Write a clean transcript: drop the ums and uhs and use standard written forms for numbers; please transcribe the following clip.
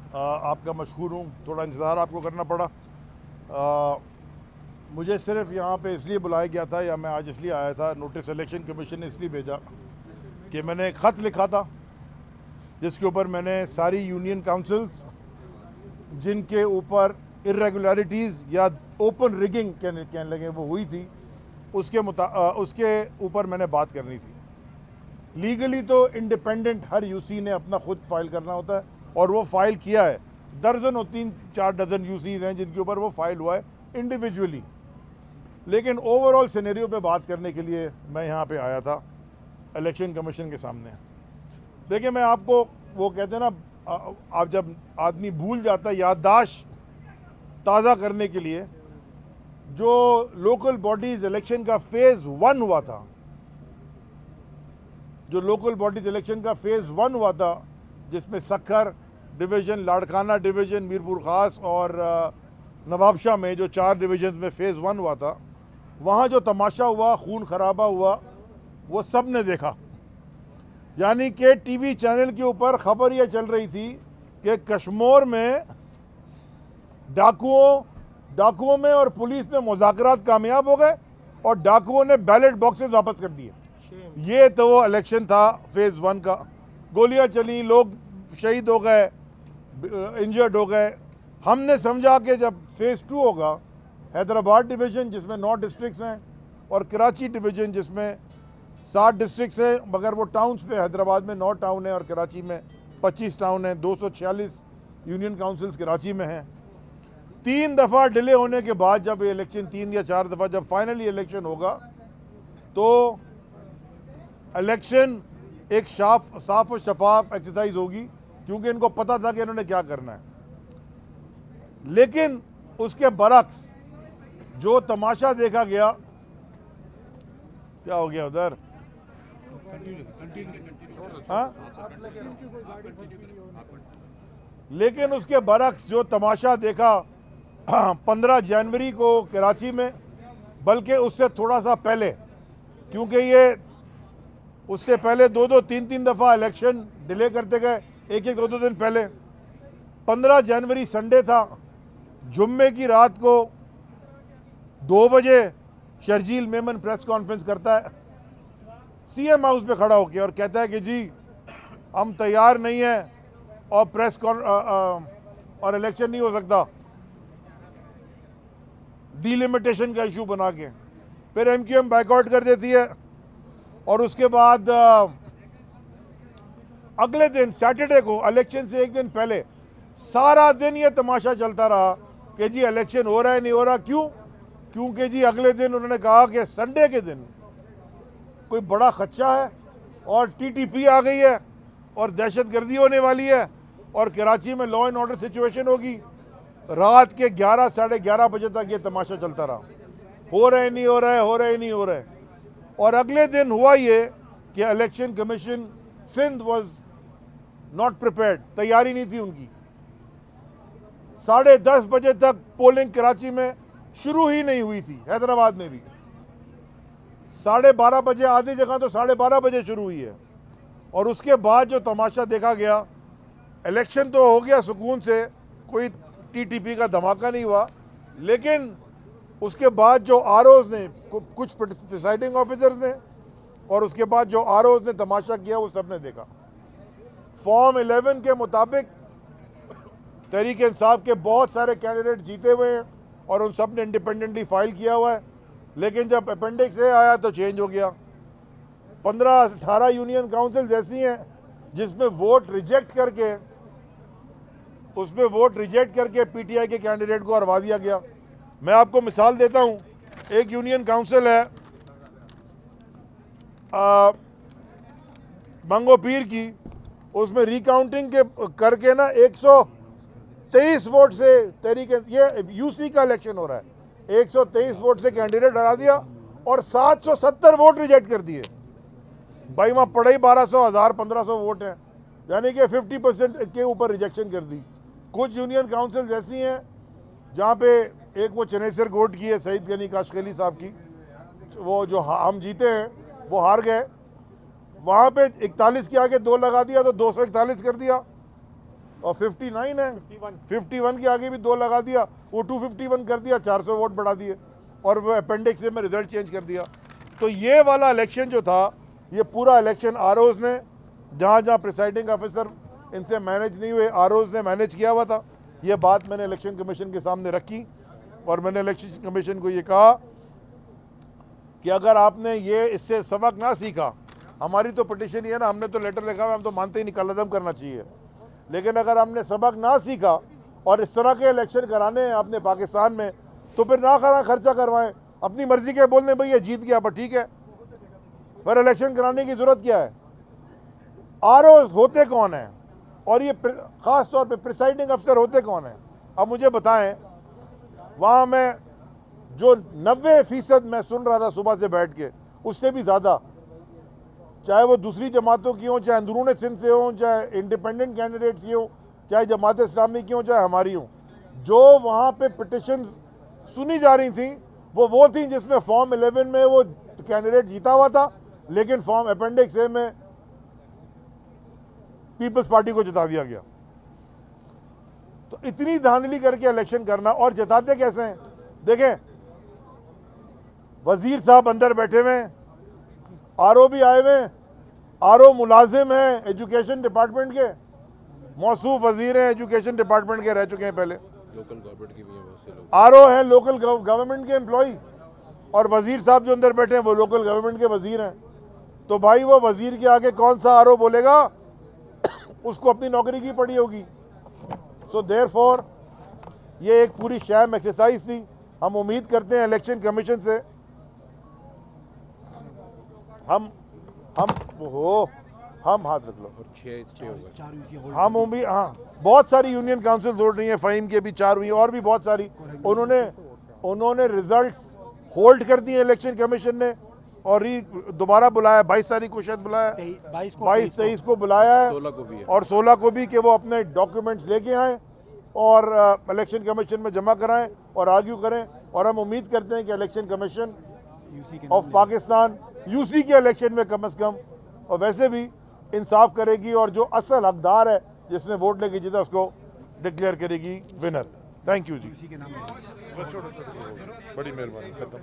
आपका मशहूर हूँ, थोड़ा इंतज़ार आपको करना पड़ा। मुझे सिर्फ यहाँ पे इसलिए बुलाया गया था, या मैं आज इसलिए आया था, नोटिस इलेक्शन कमीशन ने इसलिए भेजा कि मैंने एक ख़त लिखा था जिसके ऊपर मैंने सारी यूनियन काउंसिल्स जिनके ऊपर इरेगुलरिटीज़ या ओपन रिगिंग कहने लगे वो हुई थी, उसके ऊपर मैंने बात करनी थी। लीगली तो इंडिपेंडेंट हर यूसी ने अपना खुद फाइल करना होता है, और वो फाइल किया है। दर्जन और 3-4 डजन यूसीज हैं जिनके ऊपर वो फाइल हुआ है इंडिविजुअली। लेकिन ओवरऑल सिनेरियो पे बात करने के लिए मैं यहाँ पे आया था इलेक्शन कमीशन के सामने। देखिए, मैं आपको, वो कहते हैं ना, आप जब आदमी भूल जाता है, याददाश्त ताज़ा करने के लिए, जो लोकल बॉडीज़ इलेक्शन का फ़ेज़ 1 हुआ था, जो लोकल बॉडीज़ इलेक्शन का फ़ेज़ 1 हुआ था, जिसमें सक्खर डिवीज़न, लाड़काना डिवीज़न, मीरपुर ख़ास और नवाबशाह में जो 4 डिवीज़न में फ़ेज़ 1 हुआ था, वहाँ जो तमाशा हुआ, खून खराबा हुआ, वो सब ने देखा। यानी कि टीवी चैनल के ऊपर खबर यह चल रही थी कि कश्मीर में डाकुओं में और पुलिस में मुज़ाकरात कामयाब हो गए और डाकुओं ने बैलेट बॉक्सेस वापस कर दिए। ये तो वो इलेक्शन था फ़ेज़ 1 का। गोलियां चली, लोग शहीद हो गए, इंजर्ड हो गए। हमने समझा कि जब फ़ेज़ 2 होगा, हैदराबाद डिवीज़न जिसमें 9 डिस्ट्रिक्ट्स हैं और कराची डिवीज़न जिसमें 7 डिस्ट्रिक्ट्स हैं, मगर वो टाउन्स पे, हैदराबाद में 9 टाउन हैं और कराची में 25 टाउन हैं, 246 यूनियन काउंसिल्स कराची में हैं। 3 दफ़ा डिले होने के बाद जब ये इलेक्शन, 3 या 4 दफ़ा जब फाइनली इलेक्शन होगा, तो इलेक्शन एक साफ और शफाफ एक्सरसाइज होगी, क्योंकि इनको पता था कि इन्होंने क्या करना है। लेकिन उसके बरक्स जो तमाशा देखा गया, क्या हो गया उधर? हाँ, लेकिन उसके बरक्स जो तमाशा देखा 15 जनवरी को कराची में, बल्कि उससे थोड़ा सा पहले, क्योंकि ये उससे पहले 2-2, 3-3 दफ़ा इलेक्शन डिले करते गए, 1-1, 2-2 दिन पहले। 15 जनवरी संडे था, जुम्मे की रात को 2 बजे शर्जील मेमन प्रेस कॉन्फ्रेंस करता है सीएम हाउस पे खड़ा होकर और कहता है कि जी हम तैयार नहीं हैं और और इलेक्शन नहीं हो सकता, डिलिमिटेशन का इशू बना के। फिर एमक्यूएम बाइकआउट कर देती है, और उसके बाद अगले दिन सैटरडे को, इलेक्शन से एक दिन पहले, सारा दिन ये तमाशा चलता रहा कि जी इलेक्शन हो रहा है, नहीं हो रहा। क्यों? क्योंकि जी अगले दिन उन्होंने कहा कि संडे के दिन कोई बड़ा खदशा है और टीटीपी आ गई है और दहशतगर्दी होने वाली है और कराची में लॉ एंड ऑर्डर सिचुएशन होगी। रात के 11, साढ़े 11 बजे तक ये तमाशा चलता रहा, हो रहा है, नहीं हो रहा है, हो रहा है, नहीं हो रहा है। और अगले दिन हुआ ये कि election commission Sindh was not prepared, तैयारी नहीं थी उनकी। 10:30 बजे तक पोलिंग कराची में शुरू ही नहीं हुई थी, हैदराबाद में भी 12:30 बजे, आधी जगह तो 12:30 बजे शुरू हुई है। और उसके बाद जो तमाशा देखा गया, इलेक्शन तो हो गया सुकून से, कोई टीटीपी का धमाका नहीं हुआ, लेकिन उसके बाद जो आरओज ने, कुछ प्रिसाइडिंग ऑफिसर्स ने, और उसके बाद जो आरओज ने तमाशा किया, वो सब ने देखा। फॉर्म 11 के मुताबिक तहरीक इंसाफ के बहुत सारे कैंडिडेट जीते हुए हैं और उन सब ने इंडिपेंडेंटली फाइल किया हुआ है, लेकिन जब अपेंडिक्स ए आया तो चेंज हो गया। 15-18 यूनियन काउंसिल ऐसी हैं जिसमें वोट रिजेक्ट करके पीटीआई के कैंडिडेट को हरवा दिया गया। मैं आपको मिसाल देता हूं, एक यूनियन काउंसिल है मंगो पीर की, उसमें रिकाउंटिंग के करके ना 123 वोट से तहरीके, ये यूसी का इलेक्शन हो रहा है, 123 वोट से कैंडिडेट हरा दिया और 770 वोट रिजेक्ट कर दिए। भाई वहाँ पड़े ही 1200, 1000, 1500 वोट हैं, यानी कि 50% के ऊपर रिजेक्शन कर दी। कुछ यूनियन काउंसिल ऐसी हैं जहाँ पे, एक वो चनेसर कोट की है, सईद गनी काशकली साहब की, वो जो हम जीते हैं वो हार गए, वहाँ पे 41 के आगे 2 लगा दिया तो 241 कर दिया। और 59 है, 51 के आगे भी 2 लगा दिया, वो 251 कर दिया, 400 वोट बढ़ा दिए और वो अपेंडिक्स में रिजल्ट चेंज कर दिया। तो ये वाला इलेक्शन जो था, ये पूरा इलेक्शन आरओज ने, जहाँ जहाँ प्रिसाइडिंग ऑफिसर इनसे मैनेज नहीं हुए, आरओज ने मैनेज किया हुआ था। ये बात मैंने इलेक्शन कमीशन के सामने रखी और मैंने इलेक्शन कमीशन को ये कहा कि अगर आपने ये इससे सबक ना सीखा, हमारी तो पिटिशन ही है ना, हमने तो लेटर लिखा हुआ, हम तो मानते ही नहीं कलअदम करना चाहिए, लेकिन अगर हमने सबक ना सीखा और इस तरह के इलेक्शन कराने हैं आपने पाकिस्तान में, तो फिर ना खर्चा करवाएं, अपनी मर्जी के बोल दें भाई ये जीत गया, पर ठीक है, पर इलेक्शन कराने की जरूरत क्या है? आरओ होते कौन है और ये खास तौर पे प्रिसाइडिंग अफसर होते कौन है? अब मुझे बताएं, वहाँ मैं जो 90% मैं सुन रहा था सुबह से बैठ के, उससे भी ज़्यादा, चाहे वो दूसरी जमातों की हों, चाहे अंदरून सिंध से हों, चाहे इंडिपेंडेंट कैंडिडेट्स की हों, चाहे जमात इस्लामी की हों, चाहे हमारी हों, जो वहाँ पे पिटिशंस सुनी जा रही थी वो थी जिसमें फॉर्म 11 में वो कैंडिडेट जीता हुआ था, लेकिन फॉर्म अपेंडिक्स ए में पीपल्स पार्टी को जिता दिया गया। तो इतनी धांधली करके इलेक्शन करना, और जिताते कैसे हैं? देखें, वजीर साहब अंदर बैठे हुए हैं, आरओ भी आए हुए हैं, आरओ मुलाजिम हैं एजुकेशन डिपार्टमेंट के, मौसूफ वजीर हैं एजुकेशन डिपार्टमेंट के, रह चुके हैं पहले, लोकल गवर्नमेंट की भी है बहुत से लोग, आरओ हैं लोकल गवर्नमेंट के एम्प्लॉय, और वजीर साहब जो अंदर बैठे हैं वो लोकल गवर्नमेंट के वजीर हैं। तो भाई वो वजीर के आगे कौन सा आरओ बोलेगा? उसको अपनी नौकरी की पड़ी होगी। सो देयरफॉर ये एक पूरी शैम एक्सरसाइज थी। हम उम्मीद करते हैं इलेक्शन कमीशन से, हम हाथ रख लो, और 6 होगा। हम उम्मीद, हाँ, बहुत सारी यूनियन काउंसिल जोड़ रही हैं, फ़हीम के भी 4 हुई और भी बहुत सारी, उन्होंने रिजल्ट्स होल्ड कर दिए इलेक्शन कमीशन ने, और दोबारा बुलाया, 22 तारीख को शायद बुलाया, 22-23 को बुलाया है, 16 को भी है, और 16 को भी, कि वो अपने डॉक्यूमेंट्स लेके आएँ और इलेक्शन कमीशन में जमा कराएं और आर्ग्यू करें। और हम उम्मीद करते हैं कि election commission of Pakistan UC के इलेक्शन में कम से कम, और वैसे भी इंसाफ करेगी, और जो असल हकदार है जिसने वोट लेके जीता उसको डिक्लेयर करेगी विनर। थैंक यू जी, बड़ी मेहरबानी, खत्म।